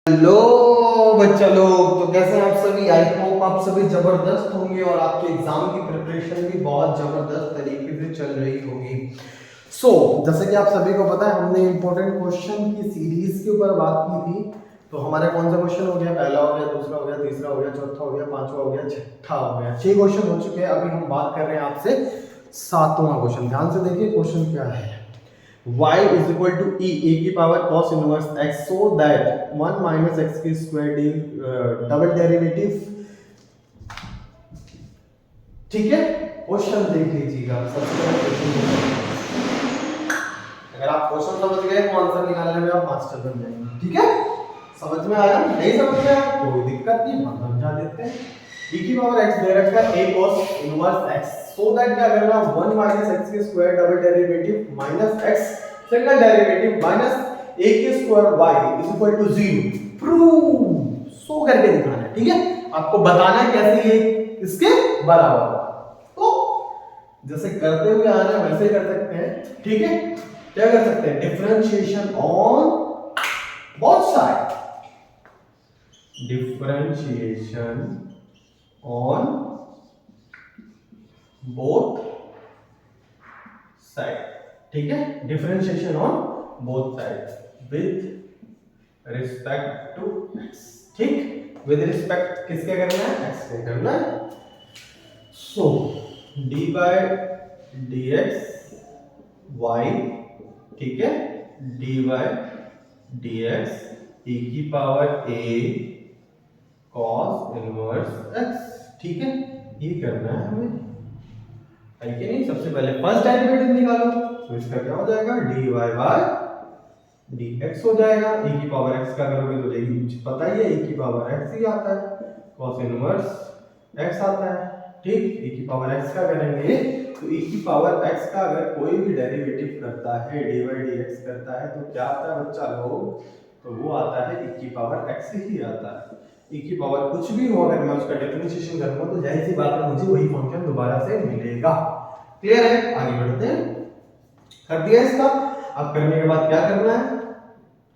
Hello बच्चा लोग, तो कैसे हैं आप सभी। आई होप आप सभी जबरदस्त होंगे और आपके एग्जाम की प्रिपरेशन भी बहुत जबरदस्त तरीके से चल रही होगी। जैसे कि आप सभी को पता है, हमने इंपॉर्टेंट क्वेश्चन की सीरीज के ऊपर बात की थी। तो हमारे कौन सा क्वेश्चन हो गया? पहला हो गया, दूसरा हो गया, तीसरा हो गया, चौथा हो गया, पांचवा हो गया, छठा हो गया। 6 क्वेश्चन हो चुके हैं। अभी हम बात कर रहे हैं आपसे 7वां क्वेश्चन। ध्यान से देखिए क्वेश्चन क्या है। y is equal to e की power cos inverse x so that 1 minus x की स्क्वायर डबल डेरिवेटिव। ठीक है, क्वेश्चन देख लीजिएगा। सबसे पहले क्वेश्चन, अगर आप क्वेश्चन समझ गए तो आंसर निकालने में आप मास्टर बन जाएंगे। ठीक है, समझ में आया? नहीं समझ में आया कोई दिक्कत नहीं, हम समझा देते हैं। e की पावर x दे रखा है a cos inverse x so that क्या करना, 1 माइनस x की square double derivative minus x second derivative minus a की स्क्वायर y is equal to 0। Prove so करके दिखाना है। ठीक है, आपको बताना है कैसे ये इसके बराबर होगा। तो जैसे करते हुए आ रहे हैं वैसे कर सकते हैं। ठीक है, क्या कर सकते हैं? Differentiation on both side, differentiation on both side. ठीक है, differentiation on both side with respect to x। ठीक, विद रिस्पेक्ट किसके करना है? x के करना है। So d by d x y, ठीक है, d by d x e की power a cos inverse x। ठीक है, ये करना है हमें, है कि नहीं? सबसे पहले फर्स्ट डेरिवेटिव निकालो, तो इसका क्या हो जाएगा? dy बाय dx हो जाएगा। e की पावर x का करोगे तो यही मुझे पता ही है, e की पावर x ही आता है, cos इनवर्स x आता है। ठीक, e की पावर x का करेंगे तो e की पावर x का अगर कोई भी डेरिवेटिव करता है, dy dx करता है, तो क्या आता है बच्चा लोग? तो वो आता है e की पावर x ही आता है। e की पावर कुछ भी हो, अगर मैं उसका डिफरेंशिएशन करूंगा तो जाहिर सी बात है मुझे वही फंक्शन दोबारा से मिलेगा। क्लियर है? आगे बढ़ते हैं। कर दिया इसका। अब करने के बाद क्या करना है?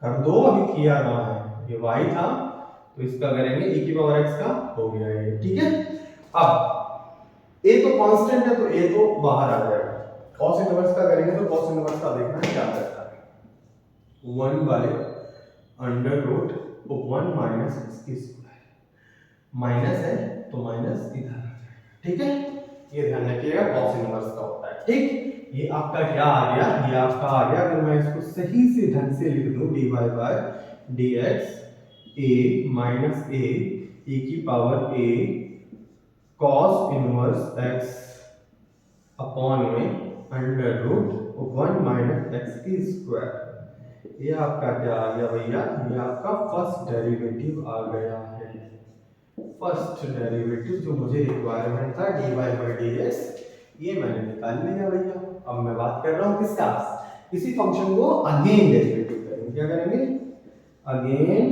कर दो, अभी किया ना है, ये y था तो इसका करेंगे e की पावर x का हो गया ये। ठीक है, अब a तो कांस्टेंट है तो a तो बाहर आ जाएगा। cos इनवर्स का करेंगे तो cos इनवर्स का देखना है क्या करता है। 1 by under root 1 minus x की स्क्वायर, माइनस है तो माइनस इधर आ जाएगा। ठीक है, ये ध्यान रखिएगा cos इनवर्स का होता है। ठीक, ये आपका क्या आ गया? ये आपका आ गया, अगर मैं इसको सही से ढंग से लिख दूं, dy by dx a minus a e की power a cos inverse x upon में अंडर रूट 1 माइनस x की स्क्वायर। ये आपका क्या आ गया भैया? ये आपका फर्स्ट डेरिवेटिव आ गया है। फर्स्ट डेरिवेटिव जो मुझे रिक्वायरमेंट था dy बाय dx, ये मैंने निकाल लिया भैया। अब मैं बात कर रहा हूं किसका? किसी फंक्शन को अगेन डेरिवेटिव करेंगे। क्या करेंगे? Again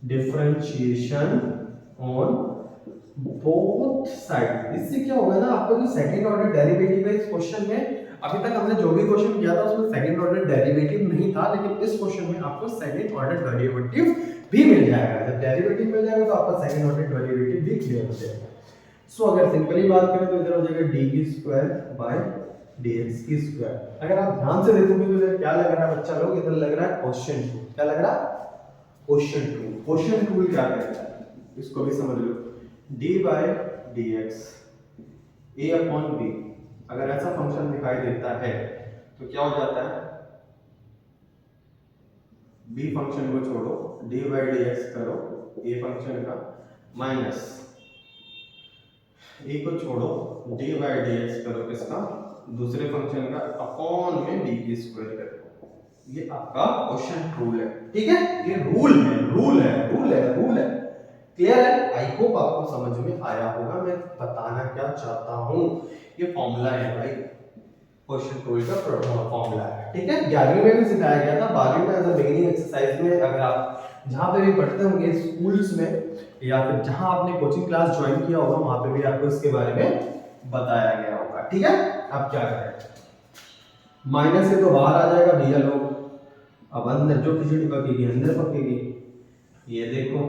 differentiation on both side. इससे क्या होगा ना, आपका जो सेकंड ऑर्डर डेरिवेटिव है इस क्वेश्चन में, अभी तक हमने जो भी क्वेश्चन किया था उसमें सेकंड ऑर्डर डेरिवेटिव नहीं था, लेकिन इस क्वेश्चन में आपको सेकंड ऑर्डर डेरिवेटिव भी मिल जाएगा। जब डेरिवेटिव मिल जाएगा तो आपका सेकंड ऑर्डर डेरिवेटिव भी क्लियर हो जाएगा। सो अगर सिंपली बात करें तो इधर हो जाएगा d की स्क्वायर बाय dx की स्क्वायर। अगर आप ध्यान से देखोगे तो इधर क्या लग रहा है बच्चा लोग? इधर लग रहा है क्वेश्चन टूल। क्या लग रहा है? Question tool. क्वेश्चन टूल क्या कहता है इसको भी समझ लो। d by dx a upon b, अगर ऐसा फंक्शन दिखाई देता है तो क्या हो जाता है? b फंक्शन को छोड़ो, d बाय dx करो a फंक्शन का, माइनस a को छोड़ो, d बाय dx करो किसका? दूसरे फंक्शन का, अपॉन में b की स्क्वायर करो। ये आपका क्वेश्चन रूल है। ठीक है, ये रूल है, रूल है, रूल है, रूल है। क्लियर है? आई होप आपको समझ में आया होगा मैं बताना क्या चाहता हूं। ये फॉर्मूला है भाई, क्वेश्चन रूल का फॉर्मूला है। ठीक है, 11वीं में भी सिखाया गया था, 12वीं में एज अ बिगिनिंग एक्सरसाइज में, अगर आप जहां पे भी पढ़ते होंगे स्कूल्स में या फिर जहां आपने कोचिंग क्लास ज्वाइन किया होगा वहां पे भी आपको इसके बारे में बताया गया होगा। ठीक है, अब क्या करें? माइनस से तो बाहर आ जाएगा भैया लोग, अब अंदर जो खिचड़ी पकेगी अंदर पकेगी। ये देखो,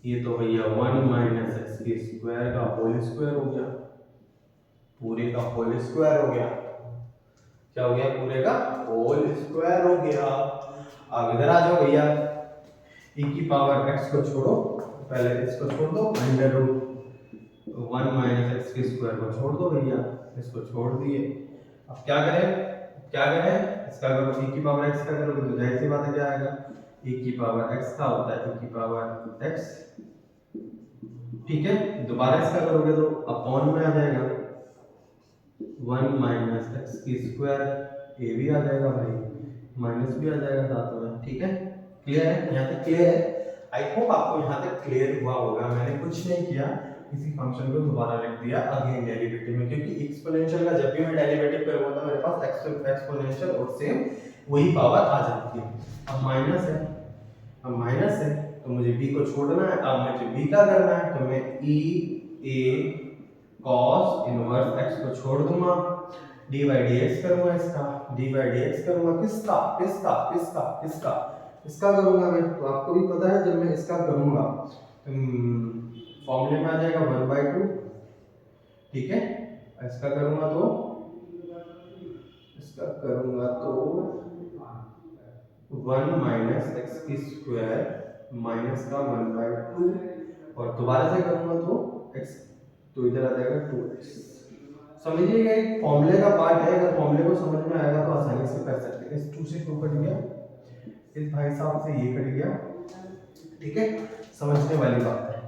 ये तो भैया 1 माइनस एक्स के स्क्वायर का होल स्क्वायर हो गया, पूरे का होल स्क्वायर हो गया। क्या हो गया? पूरे का होल स्क्वायर हो गया। अब इधर आ जाओ भैया, e की पावर x को छोड़ो, पहले इसको छोड़ दो, अंडर रूट 1 माइनस एक्स के स्क्वायर को छोड़ दो भैया, इसको छोड़ दिए। अब क्या करें? क्या करें? इसका करो e की पावर x का करोगे तो जाहिर सी बात है क्या आएगा, e की पावर x का होता है e की पावर x, ठीक है। दोबारा इसका करोगे तो अपॉन में आ जाएगा 1 माइनस एक्स की स्क्वायर, ए भी आ जाएगा भाई, माइनस भी आ जाएगा साथ में, ठीक है। क्लियर है? यहाँ तक क्लियर है? आई होप आपको यहाँ तक क्लियर हुआ होगा। मैंने कुछ नहीं किया, किसी फंक्शन को दोबारा लिख दिया अगेन डेरिवेटिव में, क्योंकि एक्सपोनेंशियल का जब भी मैं डेरिवेटिव करूंगा तो मेरे पास एक्सपोनेंशियल और सेम वही पावर आ जाती है। अब माइनस है, अब माइनस है तो मुझे b को छोड़ना है। अब मुझे b का करना है तो मैं e a cos inverse x को छोड़ दूंगा, dy dx करूंगा, इसका dy dx करूंगा, किसका किसका किसका किसका इसका करूंगा मैं। तो आपको भी पता है जब मैं इसका करूंगा फॉर्मूले में आ जाएगा 1/2, ठीक है। इसका करूंगा तो इसका करूंगा तो 1 माइनस एक्स की स्क्वायर माइनस का 1/2, और दोबारा से करूंगा तो x, तो इधर आ जाएगा 2x। समझिएगा, एक फॉर्मूले का पार्ट है, अगर फॉर्मूले को समझ में आएगा तो आसानी से कर सकते हैं। इस 2 से 2 कट गया, इस भाई साहब से ये कट गया, ठीक है। समझने वाली बात है।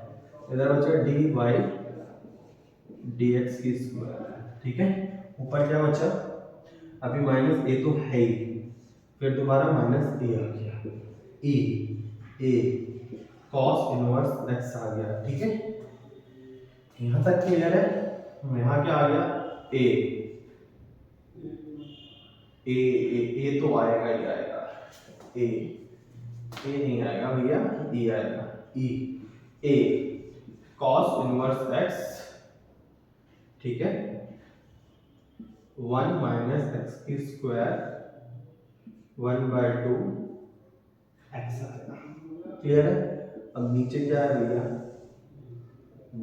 इधर बचा dy dx की स्क्वायर, ठीक है। ऊपर क्या बचा? अभी माइनस a तो है ही, फिर दोबारा माइनस a आ गया, a cos इनवर्स x आ गया, ठीक है। यहाँ तक क्लियर है? यहाँ क्या आ गया? a तो आएगा ही आएगा, a नहीं आएगा भैया, e आएगा, a cos इनवर्स x, ठीक है, 1 माइनस एक्स की स्क्वायर 1/2 x आएगा। क्लियर है? अब नीचे क्या है भैया?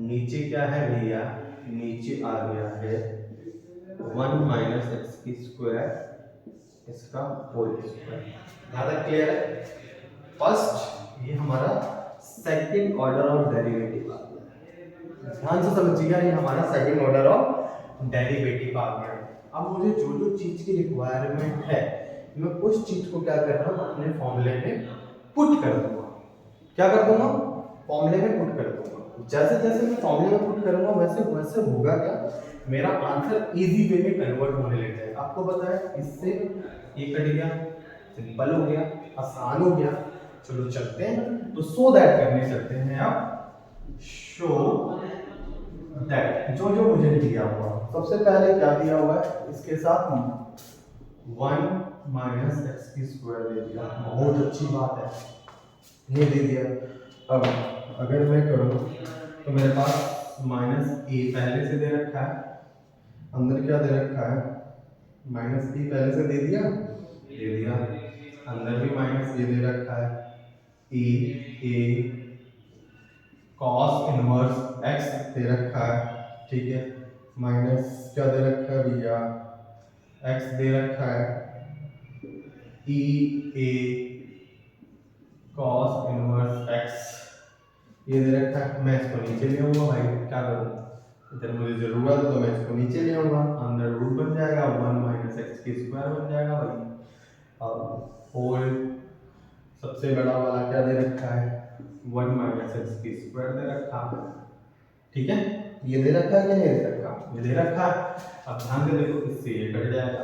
नीचे क्या है भैया? नीचे आ गया है 1 माइनस एक्स की स्क्वायर, इसका होल स्क्वायर। ज़्यादा क्लियर है? फर्स्ट ये हमारा सेकंड ऑर्डर ऑफ डेरिवेटिव आ गया, ध्यान से समझिएगा, ये हमारा सेकंड ऑर्डर ऑफ डेरिवेटिव आ गया। अब मुझे जो जो चीज की रिक्वायरमेंट है मैं उस चीज को क्या कर रहा हूँ, अपने फॉर्मूले में पुट कर दूंगा। क्या कर दूंगा? फॉर्मूले में पुट कर दूंगा। जैसे जैसे मैं फॉर्मूले में पुट करूंगा वैसे वैसे होगा क्या, मेरा आंसर इजी वे में कन्वर्ट होने लग जाएगा। आपको पता है इससे ये कट गया, सिंपल हो गया, आसान हो गया। चलो चलते हैं, तो सो दैट करने चलते हैं। अब शो दैट जो जो मुझे दिया हुआ, सबसे पहले क्या दिया हुआ है, इसके साथ 1 माइनस एक्स की स्क्वायर दे दिया, बहुत अच्छी बात है, ये दे दिया। अब अगर मैं करूं तो मेरे पास माइनस ए पहले से दे रखा है, अंदर क्या दे रखा है, माइनस ए पहले से दे दिया, अंदर भी माइनस ए दे रखा है, ए कॉस इनवर्स एक्स दे रखा है, ठीक है। माइनस क्या दे रखा है भैया, एक्स दे रखा है, ए कॉस इनवर्स एक्स ये दे रखा है। मैं इसको नीचे ले आऊंगा भाई, क्या करूं, इधर मुझे जरूरत है तो मैं इसको नीचे ले आऊंगा, अंदर रूट बन जाएगा, 1 माइनस एक्स की स्क्वायर बन जाएगा भाई। अब होल सबसे बड़ा वाला क्या दे रखा है, 1 माइनस एक्स की स्क्वायर दे रखा है, ठीक है। ये दे रखा है कि नहीं दे रखा, ये दे रखा है। अब ध्यान से देखो, इससे ये कट जाएगा,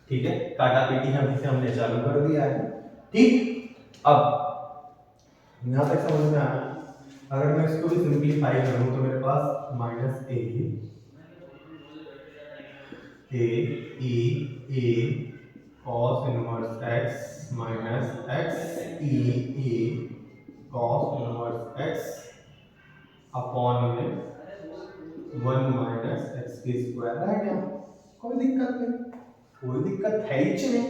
ठीक है। काटा पीटी हमने चालू कर दिया है, ठीक। अब यहाँ तक समझ में आया। अगर मैं इसको भी सिंपलीफाई करूं तो मेरे पास minus a cos inverse x minus x a cos inverse x upon में 1 माइनस एक्स की स्क्वायर रह गया। कोई दिक्कत नहीं, कोई दिक्कत है ही नहीं।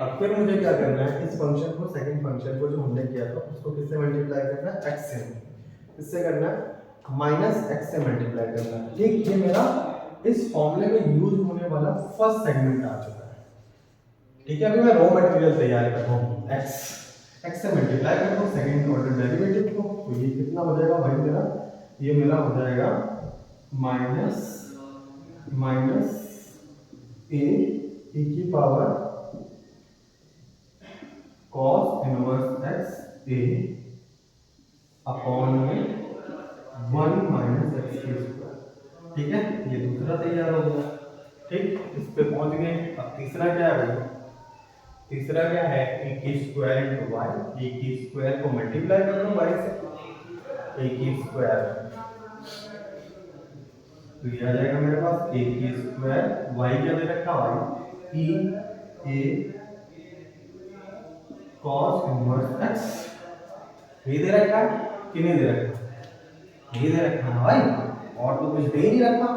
अब फिर मुझे क्या करना है, इस फंक्शन को, सेकंड फंक्शन को जो हमने किया था उसको किससे मल्टीप्लाई करना है, x से। किससे करना है, -x से मल्टीप्लाई करना है। ठीक, ये मेरा इस फॉर्मूले में यूज होने वाला फर्स्ट सेगमेंट आ चुका है। ठीक है, अभी मैं रॉ मटेरियल तैयार कर रहा हूँ, x से मल्टीप्लाई कर रहा हूँ सेकंड ऑर्डर डेरिवेटिव को। तो ये कितना हो जाएगा भाई मेरा, ये मेरा हो जाएगा माइनस a e की power cos inverse x a upon में 1 माइनस x की स्क्वायर। ठीक है, ये दूसरा तैयार हो गया। ठीक, इस पे पहुंच गए। अब तीसरा क्या है भाई, तीसरा क्या है, a की स्क्वायर इनटू y, a की स्क्वायर को मल्टीप्लाई कर दो y से, a की स्क्वायर, तो ये आ जाएगा मेरे पास a की स्क्वायर, y क्या दे रखा y e a cos inverse x, ये दे रखा है कि नहीं दे रखा, ये दे रखा है भाई, और तो कुछ दे ही नहीं रखा।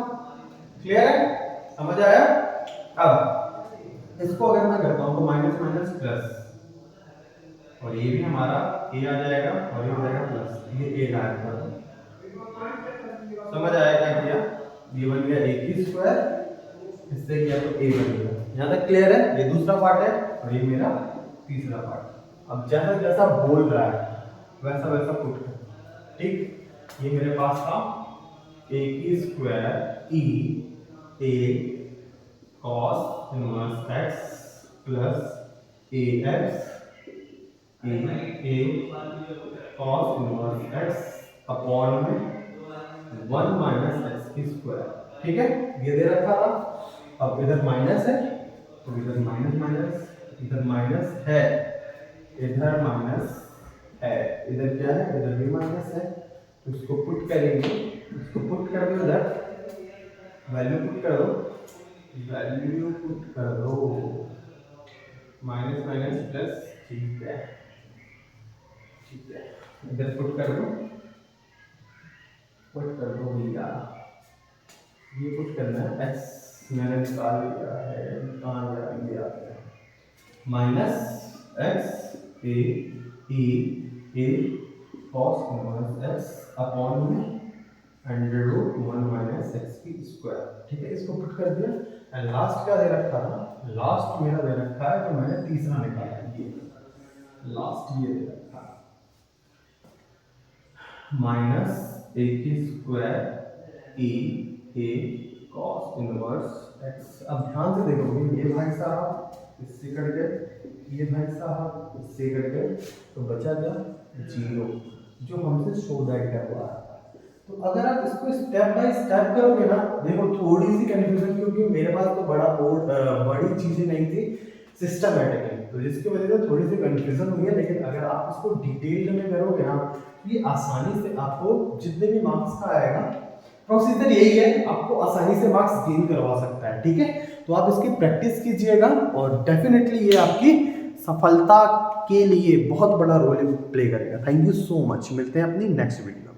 क्लियर है, समझ आया। अब इसको अगर मैं करता हूं तो माइनस माइनस प्लस, और ये भी हमारा a आ जाएगा और ये हो जाएगा प्लस, ये a गायब कर दो। समझ आया क्या किया, ये बन गया a की स्क्वायर, इससे किया तो a बन गया। यहाँ तक क्लियर है, ये दूसरा पार्ट है और ये मेरा तीसरा पार्ट। अब जैसा जैसा बोल रहा है वैसा वैसा पुट कर। ठीक, ये मेरे पास था a की square e a cos inverse x plus ax a cos inverse x upon में 1 माइनस x की स्क्वायर। ठीक है, ये दे रखा था। अब इधर माइनस है तो इधर माइनस माइनस, इधर माइनस है, इधर माइनस है, इधर क्या है, इधर भी माइनस है। तो इसको पुट करेंगे, इसको पुट कर दो, इधर वैल्यू पुट कर दो, वैल्यू पुट कर दो, माइनस माइनस प्लस। ठीक है, ठीक है, इधर पुट कर दो, पुट कर दो भैया, ये पुट करना है। x मैंने निकाल लिया है, कहाँ गया, ये आ गया, minus x a cos inverse x upon में अंडर रूट 1 माइनस x की स्क्वायर। ठीक है, इसको पुट कर दिया। एंड लास्ट क्या दे रखा था, लास्ट मेरा दे रखा है, तो मैंने तीसरा निकाला, ये लास्ट ये दे रखा माइनस a की square a cos inverse x। अब ध्यान से देखोगे, ये भाई साहब इससे कट गए, ये भाई साहब इससे कट गए, तो बचा क्या, 0, जो हमसे शो दैट करवा रहा था। तो अगर आप इसको स्टेप बाय स्टेप करोगे ना, देखो थोड़ी सी कंफ्यूजन, क्योंकि मेरे पास तो बड़ा बोर्ड बड़ी चीजें नहीं थी सिस्टमैटिकली, तो जिसकी वजह से थोड़ी सी कंफ्यूजन हुई है। लेकिन अगर आप इसको डिटेल में करोगे ना, ये आसानी से आपको जितने भी मार्क्स का आएगा, प्रोसीजर यही है, आपको आसानी से मार्क्स गेन करवा सकता है। ठीक है, तो आप इसकी प्रैक्टिस कीजिएगा और डेफिनेटली ये आपकी सफलता के लिए बहुत बड़ा रोल प्ले करेगा। थैंक यू सो मच, मिलते हैं अपनी नेक्स्ट वीडियो।